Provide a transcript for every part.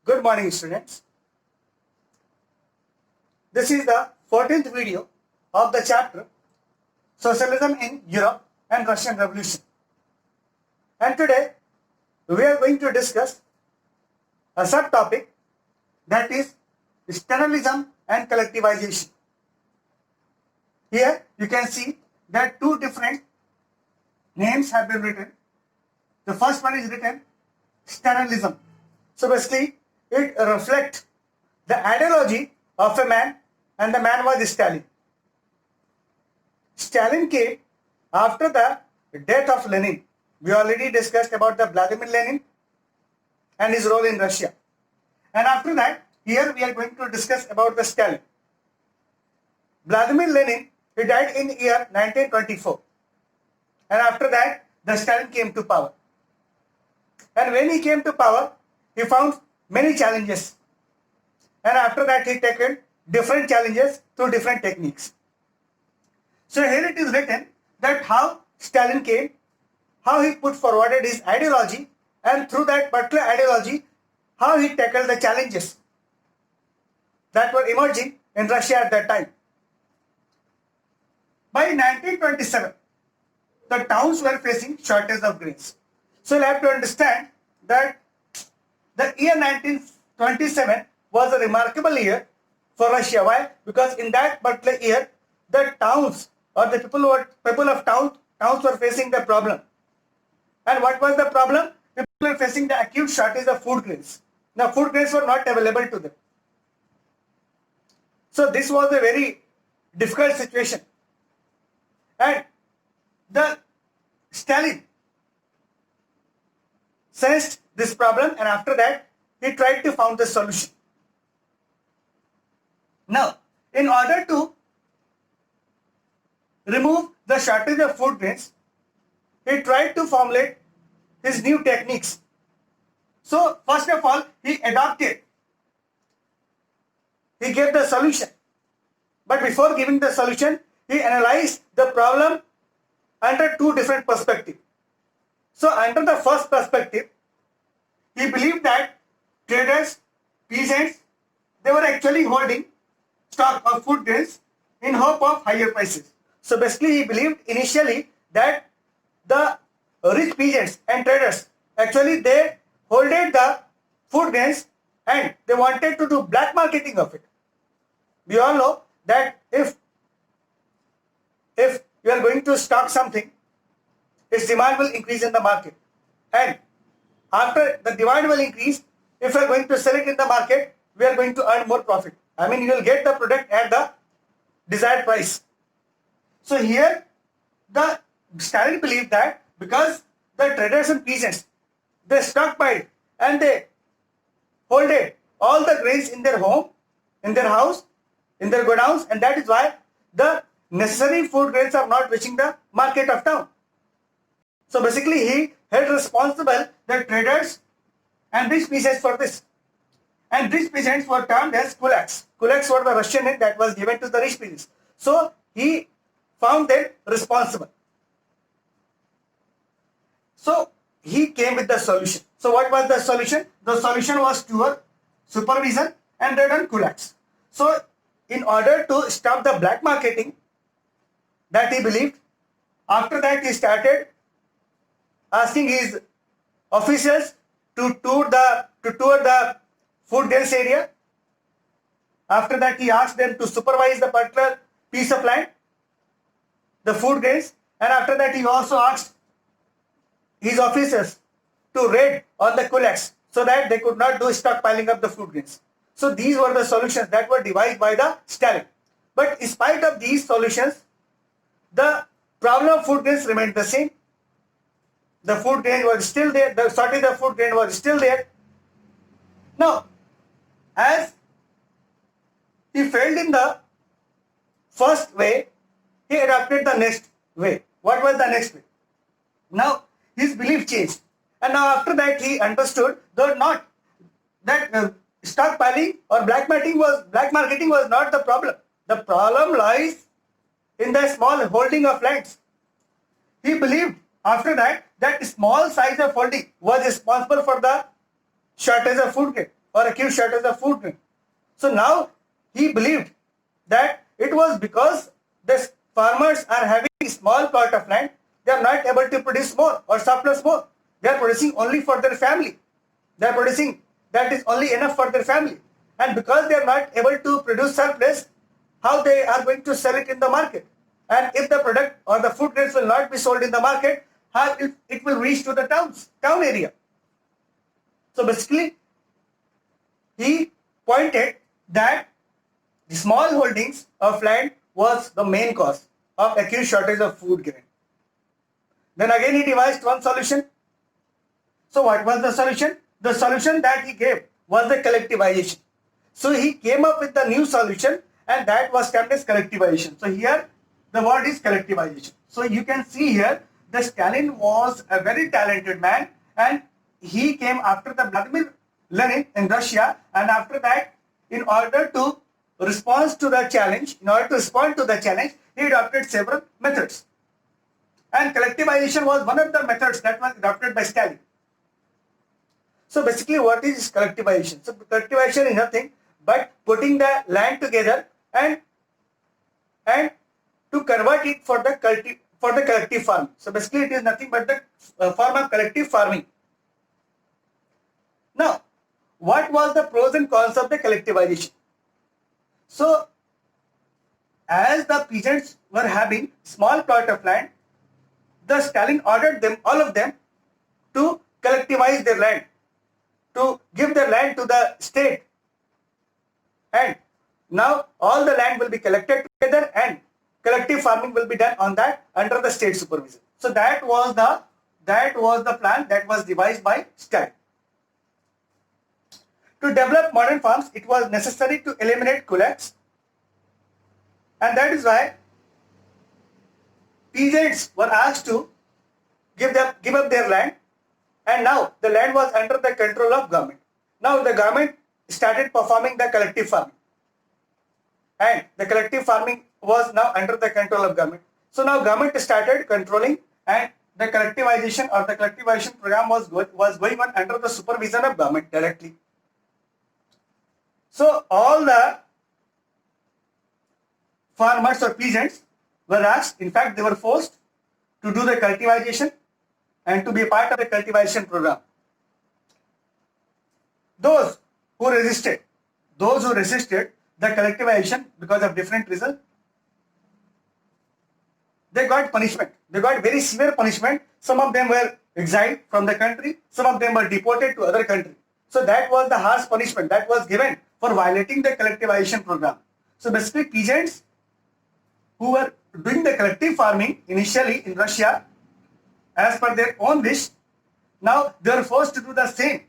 Good morning, students. This is the 14th video of the chapter Socialism in Europe and Russian Revolution. And today we are going to discuss a subtopic that is Stalinism and collectivization. Here you can see that two different names have been written. The first one is written Stalinism. So basically it reflects the ideology of a man, and the man was Stalin. Stalin came after the death of Lenin. We already discussed about the Vladimir Lenin and his role in Russia. And after that, here we are going to discuss about the Stalin. Vladimir Lenin, he died in year 1924. And after that, the Stalin came to power. And when he came to power, he found many challenges. And after that, he tackled different challenges through different techniques. So here it is written that how Stalin came, how he put forwarded his ideology, and through that particular ideology, how he tackled the challenges that were emerging in Russia at that time. By 1927, the towns were facing shortage of grains. So you have to understand that the year 1927 was a remarkable year for Russia. Why? Because in that particular year, the towns or the people of towns were facing the problem. And what was the problem? People were facing the acute shortage of food grains. Now, food grains were not available to them. So this was a very difficult situation. And the Stalin sensed this problem, and after that, he tried to find the solution. Now, in order to remove the shortage of food grains, he tried to formulate his new techniques. So, first of all, he gave the solution. But before giving the solution, he analyzed the problem under two different perspectives. So, under the first perspective, he believed that traders, peasants, they were actually holding stock of food grains in hope of higher prices. So basically he believed initially that the rich peasants and traders, actually they holded the food grains and they wanted to do black marketing of it. We all know that if you are going to stock something, its demand will increase in the market. And after the demand will increase, if you are going to sell it in the market, we are going to earn more profit. I mean, you will get the product at the desired price. So here, the Stalin believed that because the traders and peasants, they stockpiled and they holded all the grains in their home, in their house, in their godowns, and that is why the necessary food grains are not reaching the market of town. So basically, he held responsible the traders and rich peasants for this. And rich peasants were termed as kulaks. Kulaks were the Russian name that was given to the rich peasants. So he found them responsible. So he came with the solution. So what was the solution? The solution was tour, supervision, and red on kulaks. So in order to stop the black marketing that he believed, after that he started asking his officials to tour the food grains area. After that, he asked them to supervise the particular piece of land, the food grains, and after that, he also asked his officers to raid on the kulaks so that they could not do stockpiling of the food grains. So these were the solutions that were devised by the Stalin. But in spite of these solutions, the problem of food grains remained the same. The food grain was still there. The shortage of food grain was still there. Now, as he failed in the first way, he adopted the next way. What was the next way? Now, his belief changed. And now after that, he understood that stockpiling or black marketing was not the problem. The problem lies in the small holding of lands. He believed after that small size of holding was responsible for the shortage of food grain. or acute shortage of food grain. So now he believed that it was because the farmers are having a small plot of land, they are not able to produce more or surplus more. They are producing only for their family. They are producing that is only enough for their family. And because they are not able to produce surplus, how they are going to sell it in the market? And if the product or the food grains will not be sold in the market, how it will reach to the town area? So basically, he pointed that the small holdings of land was the main cause of acute shortage of food grain. Then again he devised one solution. So what was the solution? The solution that he gave was the collectivization. So he came up with the new solution, and that was termed as collectivization. So here the word is collectivization. So you can see here the Stalin was a very talented man, and he came after the Vladimir Lenin in Russia, and after that, in order to respond to the challenge, he adopted several methods. And collectivization was one of the methods that was adopted by Stalin. So basically, what is collectivization? So collectivization is nothing but putting the land together and to convert it for the collective farming. So basically, it is nothing but the form of collective farming. Now, what was the pros and cons of the collectivization? So, as the peasants were having small plot of land, the Stalin ordered them, all of them, to collectivize their land, to give their land to the state. And now all the land will be collected together and collective farming will be done on that under the state supervision. So that was the plan that was devised by Stalin. To develop modern farms, it was necessary to eliminate kulaks, and that is why peasants were asked to give up their land, and now the land was under the control of government. Now the government started performing the collective farming, and the collective farming was now under the control of government. So now government started controlling, and the collectivization program was going on under the supervision of government directly. So all the farmers or peasants were asked, in fact they were forced to do the cultivation and to be a part of the cultivation program. Those who resisted the collectivization because of different reasons, they got punishment. They got very severe punishment. Some of them were exiled from the country. Some of them were deported to other countries. So that was the harsh punishment that was given for violating the collectivization program. So basically, peasants who were doing the collective farming initially in Russia, as per their own wish, now they are forced to do the same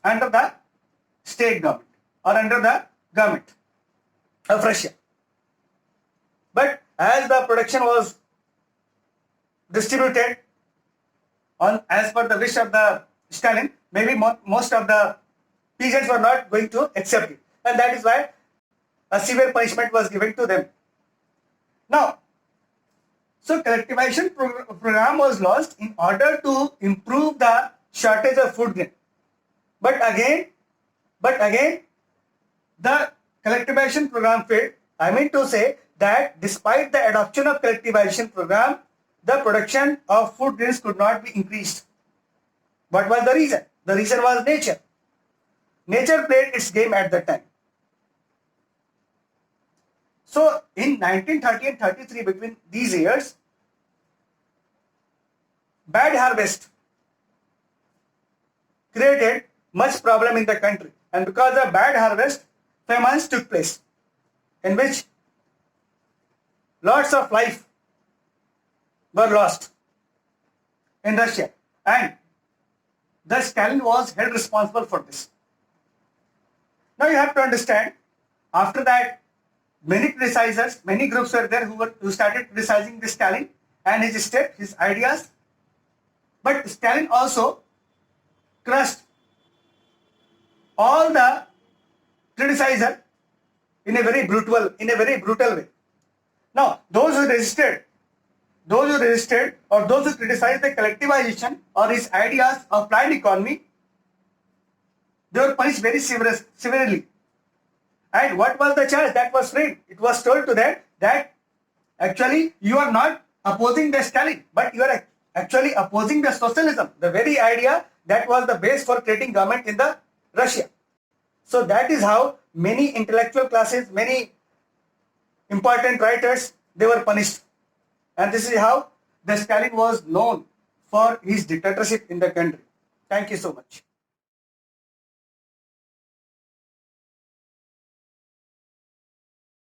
under the state government or under the government of Russia. But as the production was distributed on as per the wish of the Stalin, maybe most of the peasants were not going to accept it, and that is why a severe punishment was given to them. Now, so collectivization program was launched in order to improve the shortage of food grain. But again, the collectivization program failed. I mean to say that despite the adoption of collectivization program, the production of food grains could not be increased. What was the reason? The reason was nature. Nature played its game at that time. So in 1930 and 33, between these years, bad harvest created much problem in the country, and because of bad harvest, famines took place, in which lots of life were lost in Russia, and the Stalin was held responsible for this. Now you have to understand, after that, many criticizers, many groups were there who started criticizing the Stalin and his step, his ideas. But Stalin also crushed all the criticizers in a very brutal way. Now, those who resisted or those who criticized the collectivization or his ideas of planned economy, They were punished very severely. And what was the charge that was framed? It was told to them that actually you are not opposing the Stalin, but you are actually opposing the socialism, the very idea that was the base for creating government in the Russia. So that is how many intellectual classes, many important writers, they were punished. And this is how the Stalin was known for his dictatorship in the country. Thank you so much.